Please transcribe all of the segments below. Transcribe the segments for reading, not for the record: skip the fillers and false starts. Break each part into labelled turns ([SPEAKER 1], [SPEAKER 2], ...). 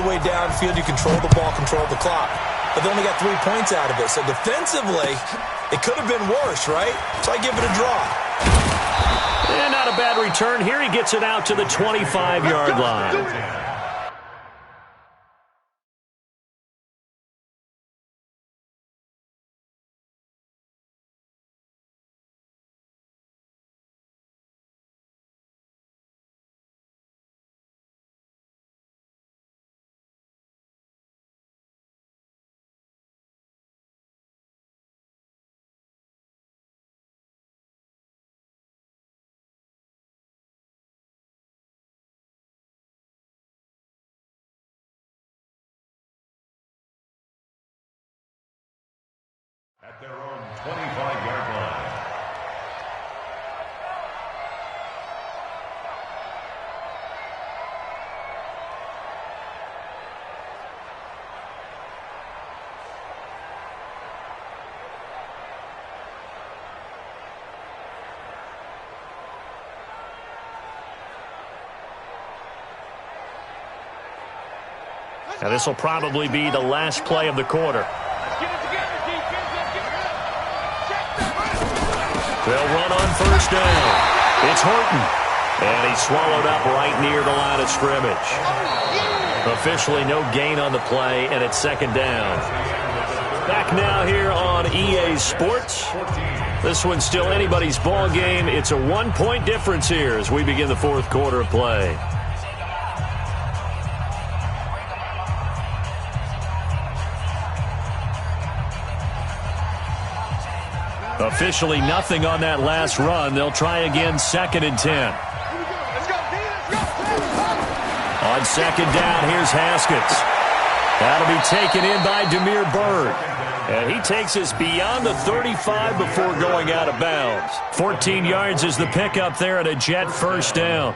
[SPEAKER 1] the way downfield. You control the ball, control the clock. But they only got 3 points out of it. So defensively, it could have been worse, right? So I give it a draw.
[SPEAKER 2] And not a bad return here. He gets it out to the 25-yard line.
[SPEAKER 3] At their own 25-yard line.
[SPEAKER 2] Now this will probably be the last play of the quarter. They'll run on first down. It's Horton. And he's swallowed up right near the line of scrimmage. Officially no gain on the play, and it's second down. Back now here on EA Sports. This one's still anybody's ball game. It's a 1-point difference here as we begin the fourth quarter of play. Officially nothing on that last run. They'll try again, 2nd and 10. On second down, here's Haskins. That'll be taken in by Damiere Byrd. And he takes us beyond the 35 before going out of bounds. 14 yards is the pickup there and a Jet first down.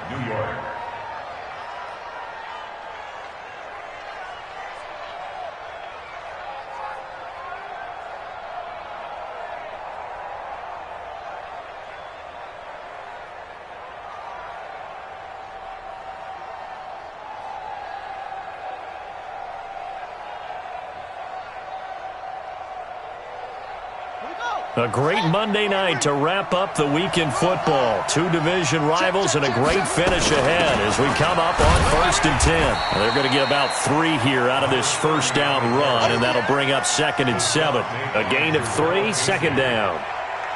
[SPEAKER 2] A great Monday night to wrap up the week in football. 2 division rivals and a great finish ahead as we come up on 1st and 10. Well, they're going to get about 3 here out of this first down run, and that'll bring up 2nd and 7. A gain of 3, 2nd down.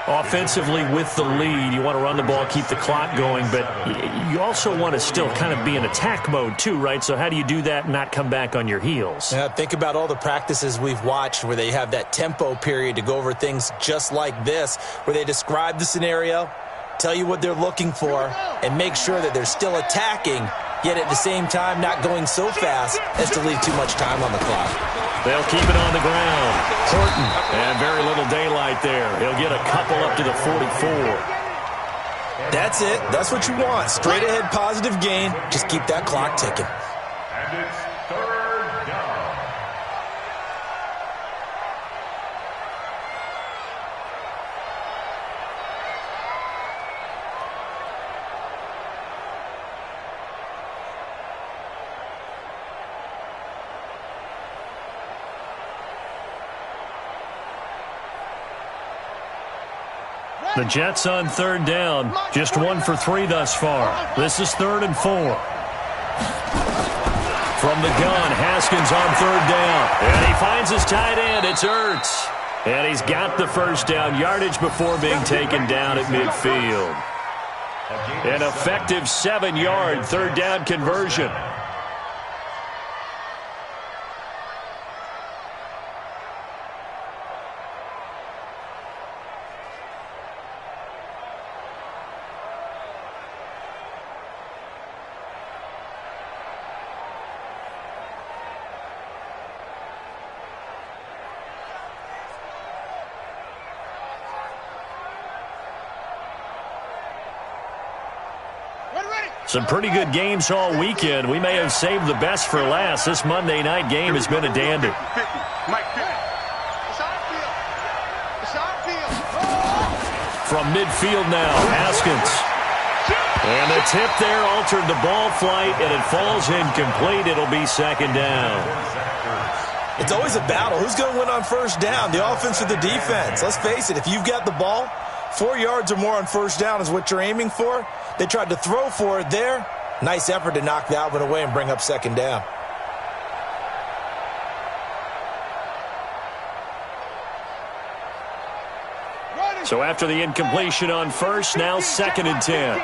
[SPEAKER 2] Offensively with the lead, you want to run the ball, keep the clock going, but you also want to still kind of be in attack mode too, right? So how do you do that and not come back on your heels?
[SPEAKER 1] Yeah, think about all the practices we've watched where they have that tempo period to go over things just like this, where they describe the scenario, tell you what they're looking for, and make sure that they're still attacking, yet at the same time not going so fast as to leave too much time on the clock.
[SPEAKER 2] They'll keep it on the ground. Horton, and very little daylight there. He'll get a couple up to the 44.
[SPEAKER 1] That's it. That's what you want. Straight ahead positive gain. Just keep that clock ticking.
[SPEAKER 3] And it's 3rd down.
[SPEAKER 2] The Jets on 3rd down. Just 1 for 3 thus far. This is 3rd and 4. From the gun, Haskins on 3rd down. And he finds his tight end. It's Ertz. And he's got the first down. Yardage before being taken down at midfield. An effective 7-yard 3rd down conversion. Some pretty good games all weekend. We may have saved the best for last. This Monday night game has been a dandy. From midfield now, Haskins. And the tip there altered the ball flight, and it falls incomplete. It'll be second down.
[SPEAKER 1] It's always a battle. Who's going to win on first down, the offense or the defense? Let's face it, if you've got the ball, 4 yards or more on first down is what you're aiming for. They tried to throw for it there. Nice effort to knock that one away and bring up second down.
[SPEAKER 2] So after the incompletion on first, now 2nd and 10.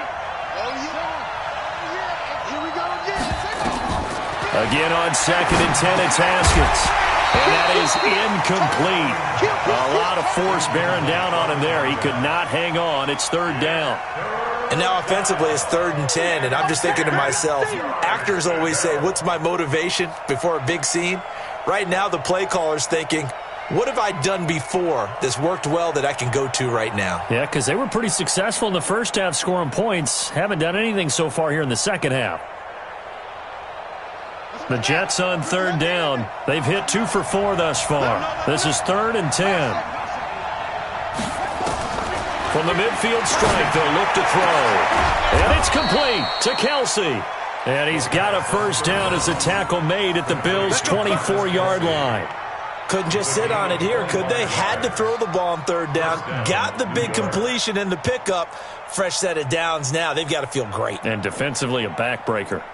[SPEAKER 2] Again on 2nd and 10, it's Haskins. And that is incomplete. A lot of force bearing down on him there. He could not hang on. It's 3rd down.
[SPEAKER 1] And now offensively it's 3rd and 10, and I'm just thinking to myself, actors always say, what's my motivation before a big scene? Right now the play caller's thinking, what have I done before that's worked well that I can go to right now?
[SPEAKER 2] Yeah, because they were pretty successful in the first half scoring points. Haven't done anything so far here in the second half. The Jets on 3rd down. They've hit 2 for 4 thus far. This is 3rd and 10. From the midfield strike, they'll look to throw. And it's complete to Kelce. And he's got a first down as a tackle made at the Bills' 24-yard line.
[SPEAKER 1] Couldn't just sit on it here, could they? Had to throw the ball on 3rd down. Got the big completion in the pickup. Fresh set of downs now. They've got to feel great.
[SPEAKER 2] And defensively, a backbreaker.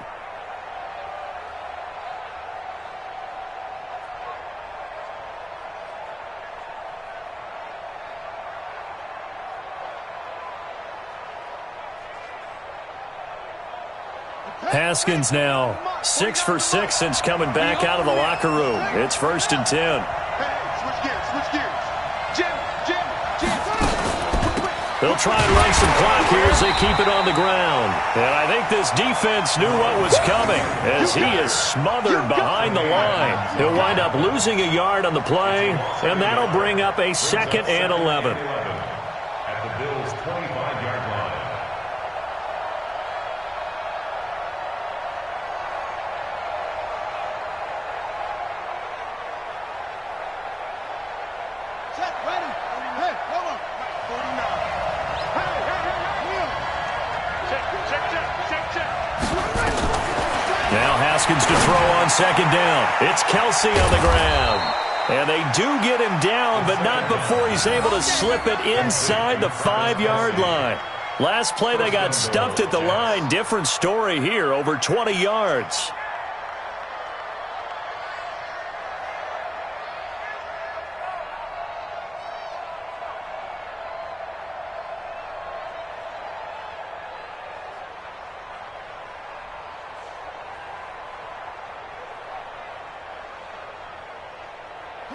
[SPEAKER 2] Haskins now 6 for 6 since coming back out of the locker room. It's 1st and 10. They'll try and run some clock here as they keep it on the ground. And I think this defense knew what was coming as he is smothered behind the line. He'll wind up losing a yard on the play, and that'll bring up a 2nd and 11.
[SPEAKER 3] At the Bills' 25-yard line.
[SPEAKER 2] Now Haskins to throw on 2nd down. It's Kelce on the ground. And they do get him down, but not before he's able to slip it inside the 5-yard line. Last play they got stuffed at the line. Different story here, over 20 yards.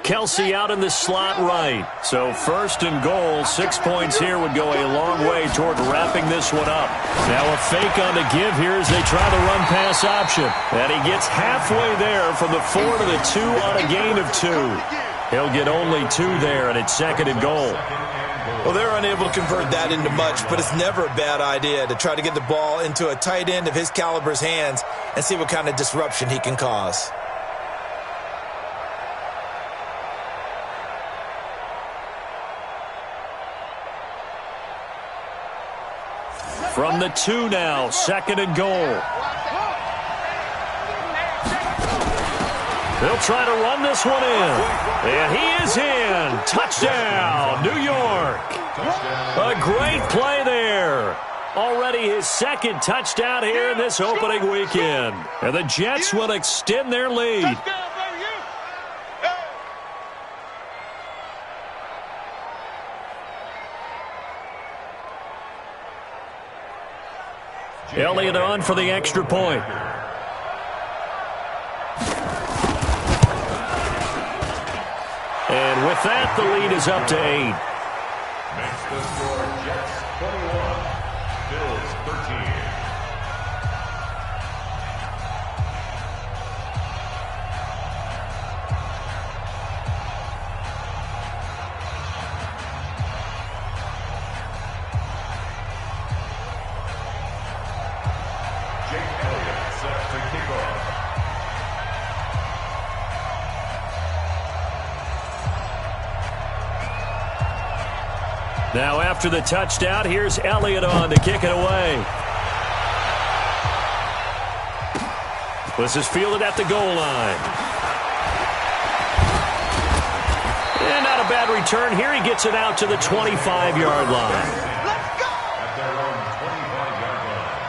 [SPEAKER 2] Kelce out in the slot right. So 1st and goal, 6 points here would go a long way toward wrapping this one up. Now a fake on the give here as they try the run-pass option. And he gets halfway there from the 4 to the 2 on a gain of 2. He'll get only 2 there, and it's 2nd and goal.
[SPEAKER 1] Well, they're unable to convert that into much, but it's never a bad idea to try to get the ball into a tight end of his caliber's hands and see what kind of disruption he can cause.
[SPEAKER 2] From the 2 now, 2nd and goal. They'll try to run this one in. And he is in. Touchdown, New York. A great play there. Already his 2nd touchdown here in this opening weekend. And the Jets will extend their lead. Elliott on for the extra point. And with that, the lead is up to 8.
[SPEAKER 3] Makes the score Jets 21, Bills 13.
[SPEAKER 2] Now after the touchdown, here's Elliott on to kick it away. This is fielded at the goal line. And not a bad return here. He gets it out to the 25-yard line.
[SPEAKER 3] At their own 25-yard line.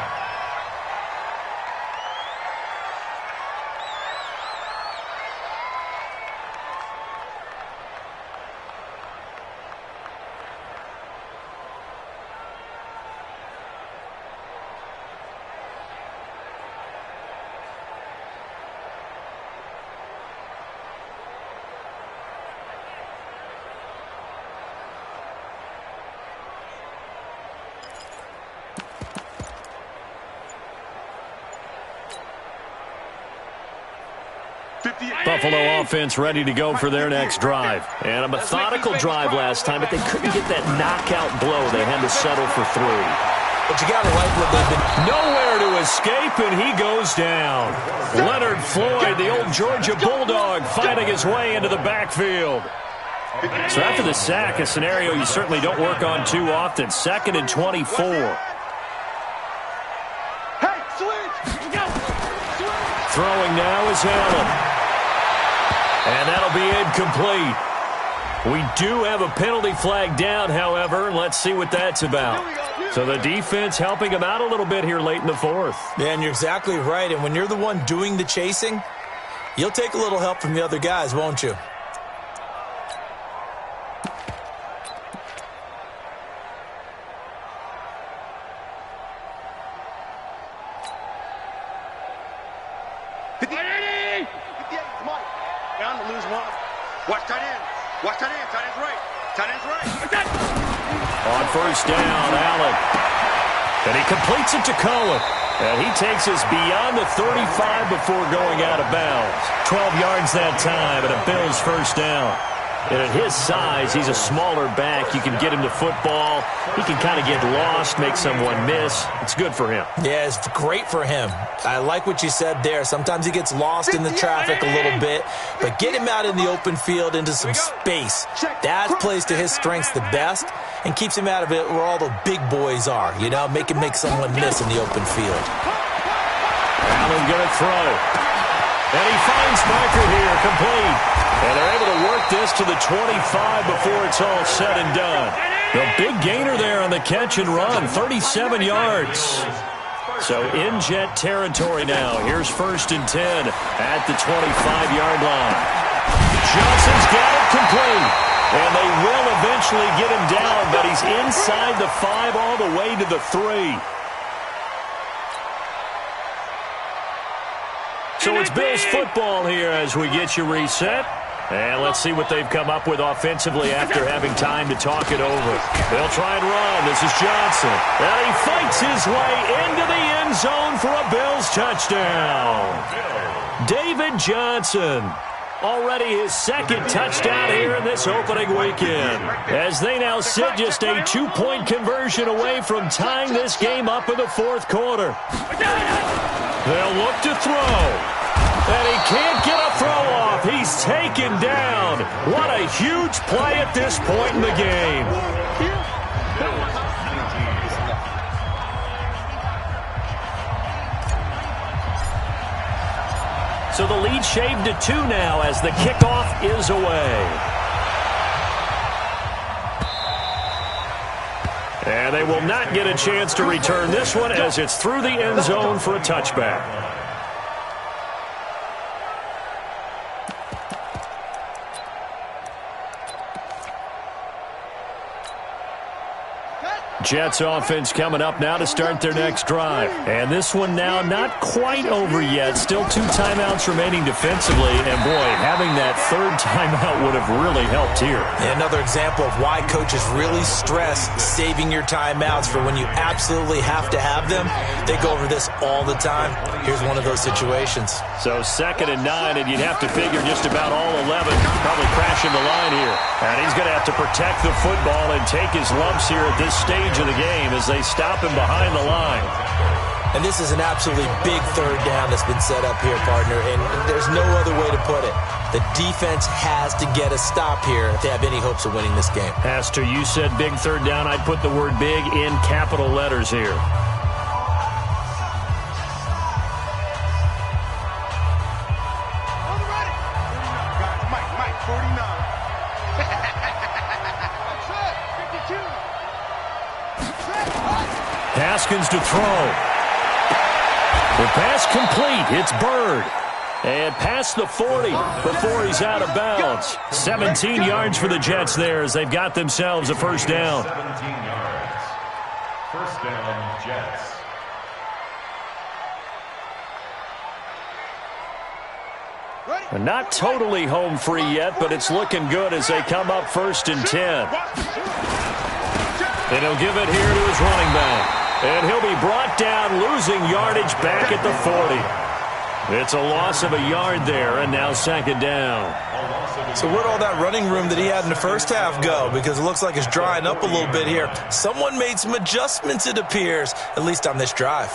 [SPEAKER 2] Buffalo offense ready to go for their next drive. And a methodical drive last time, but they couldn't get that knockout blow. They had to settle for 3.
[SPEAKER 1] But you got to like what they've been...
[SPEAKER 2] Nowhere to escape, and he goes down. Leonard Floyd, the old Georgia Bulldog, fighting his way into the backfield. So after the sack, a scenario you certainly don't work on too often. 2nd and 24. Throwing now is Allen. And that'll be incomplete. We do have a penalty flag down, however, and let's see what that's about. So the defense helping him out a little bit here late in the 4th.
[SPEAKER 1] Yeah, and you're exactly right. And when you're the one doing the chasing, you'll take a little help from the other guys, won't you?
[SPEAKER 2] On first down, Allen. And he completes it to Cohen. And he takes us beyond the 35 before going out of bounds. 12 yards that time and a Bills first down. And at his size, he's a smaller back. You can get him to football. He can kind of get lost, make someone miss. It's good for him. Yeah, it's great for him. I like what you said there. Sometimes he gets lost in the traffic a little bit, but get him out in the open field into some space. That plays to his strengths the best and keeps him out of it where all the big boys are, you know, make someone miss in the open field. Allen going to throw. And he finds Barker here, complete. And they're able to work this to the 25 before it's all said and done. The big gainer there on the catch and run, 37 yards. So in Jet territory now. Here's 1st and 10 at the 25-yard line. Johnson's got it complete. And they will eventually get him down, but he's inside the 5 all the way to the 3. So it's Bills football here as we get you reset. And let's see what they've come up with offensively after having time to talk it over. They'll try and run. This is Johnson. And he fights his way into the end zone for a Bills touchdown. David Johnson. Already his 2nd touchdown here in this opening weekend. As they now sit just a 2-point conversion away from tying this game up in the 4th quarter. They'll look to throw. And he can't get a throw off. He's taken down. What a huge play at this point in the game. So the lead shaved to 2 now as the kickoff is away. And they will not get a chance to return this one as it's through the end zone for a touchback. Jets offense coming up now to start their next drive. And this one now not quite over yet. Still 2 timeouts remaining defensively. And, boy, having that 3rd timeout would have really helped here.
[SPEAKER 1] Another example of why coaches really stress saving your timeouts for when you absolutely have to have them. They go over this all the time. Here's one of those situations.
[SPEAKER 2] So 2nd and 9, and you'd have to figure just about all 11 probably crashing the line here. And he's going to have to protect the football and take his lumps here at this stage of the game as they stop him behind the line.
[SPEAKER 1] And this is an absolutely big 3rd down that's been set up here, partner, and there's no other way to put it. The defense has to get a stop here if they have any hopes of winning this game.
[SPEAKER 2] Pastor, you said big 3rd down. I'd put the word big in capital letters here. Haskins to throw. The pass complete. It's Bird. And past the 40 before he's out of bounds. 17 yards for the Jets there as they've got themselves a first down.
[SPEAKER 3] 17 yards. First down, Jets.
[SPEAKER 2] And not totally home free yet, but it's looking good as they come up 1st and 10. And he'll give it here to his running back. And he'll be brought down, losing yardage back at the 40. It's a loss of a yard there, and now 2nd down.
[SPEAKER 1] So where'd all that running room that he had in the first half go? Because it looks like it's drying up a little bit here. Someone made some adjustments, it appears, at least on this drive.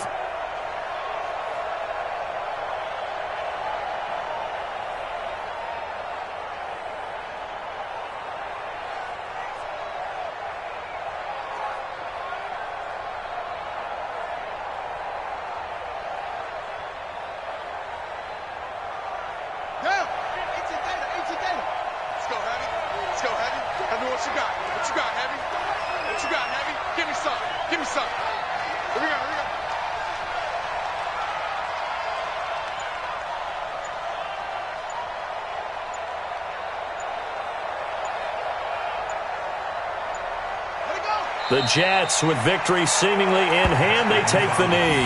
[SPEAKER 2] The Jets, with victory seemingly in hand, they take the knee.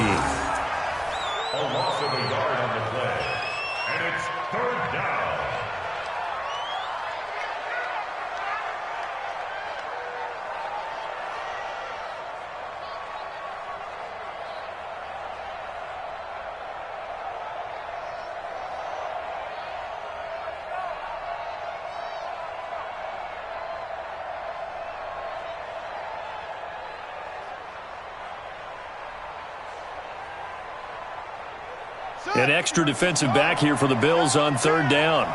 [SPEAKER 3] A loss of a yard on the play. And it's 3rd down.
[SPEAKER 2] An extra defensive back here for the Bills on 3rd down.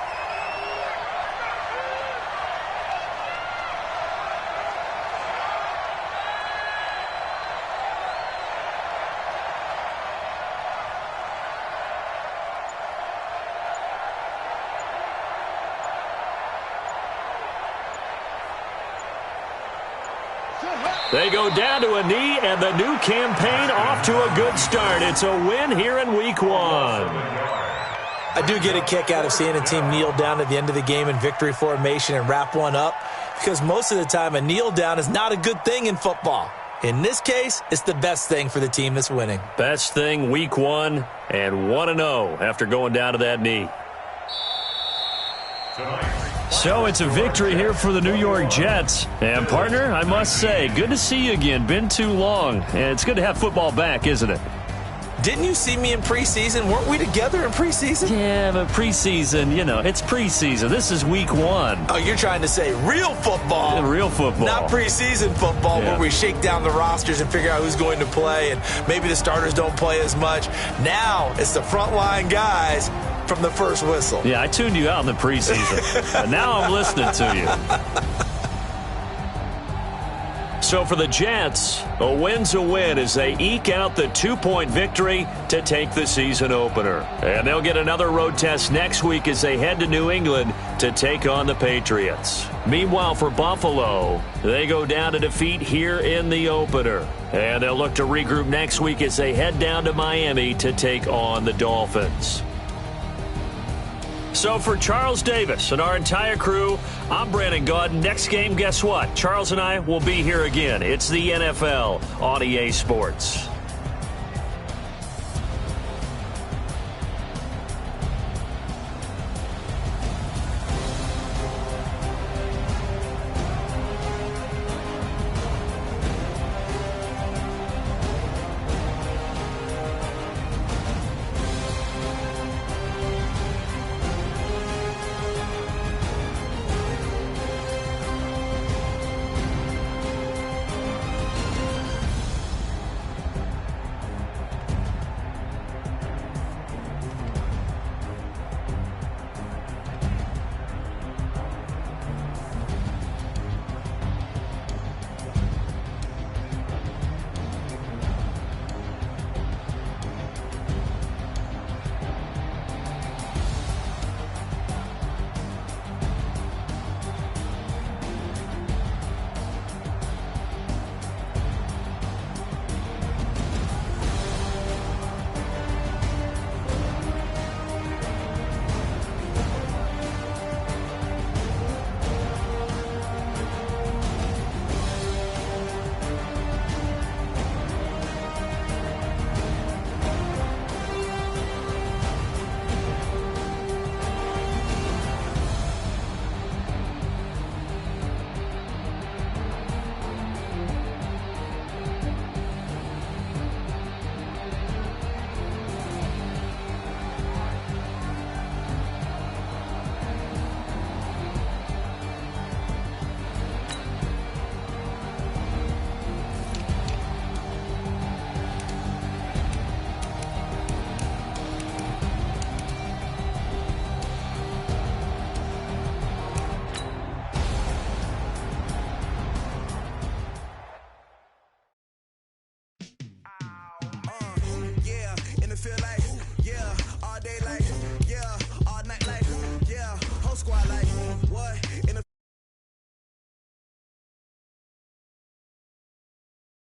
[SPEAKER 2] They go down to a knee, and the new campaign off to a good start. It's a win here in Week 1.
[SPEAKER 1] I do get a kick out of seeing a team kneel down at the end of the game in victory formation and wrap one up, because most of the time a kneel down is not a good thing in football. In this case, it's the best thing for the team that's winning.
[SPEAKER 2] Best thing Week 1 and 1-0 after going down to that knee. So it's a victory here for the New York Jets. And, partner, I must say, good to see you again. Been too long. And it's good to have football back, isn't it?
[SPEAKER 1] Didn't you see me in preseason? Weren't we together in preseason?
[SPEAKER 2] Yeah, but preseason, you know, it's preseason. This is Week 1.
[SPEAKER 1] Oh, you're trying to say real football.
[SPEAKER 2] Yeah, real football.
[SPEAKER 1] Not preseason football where we shake down the rosters and figure out who's going to play, and maybe the starters don't play as much. Now it's the frontline guys from the first whistle.
[SPEAKER 2] Yeah, I tuned you out in the preseason. But now I'm listening to you. So for the Jets, a win's a win as they eke out the 2-point victory to take the season opener. And they'll get another road test next week as they head to New England to take on the Patriots. Meanwhile, for Buffalo, they go down to defeat here in the opener. And they'll look to regroup next week as they head down to Miami to take on the Dolphins. So for Charles Davis and our entire crew, I'm Brandon Gaudin. Next game, guess what? Charles and I will be here again. It's the NFL on EA Sports.
[SPEAKER 4] What? In the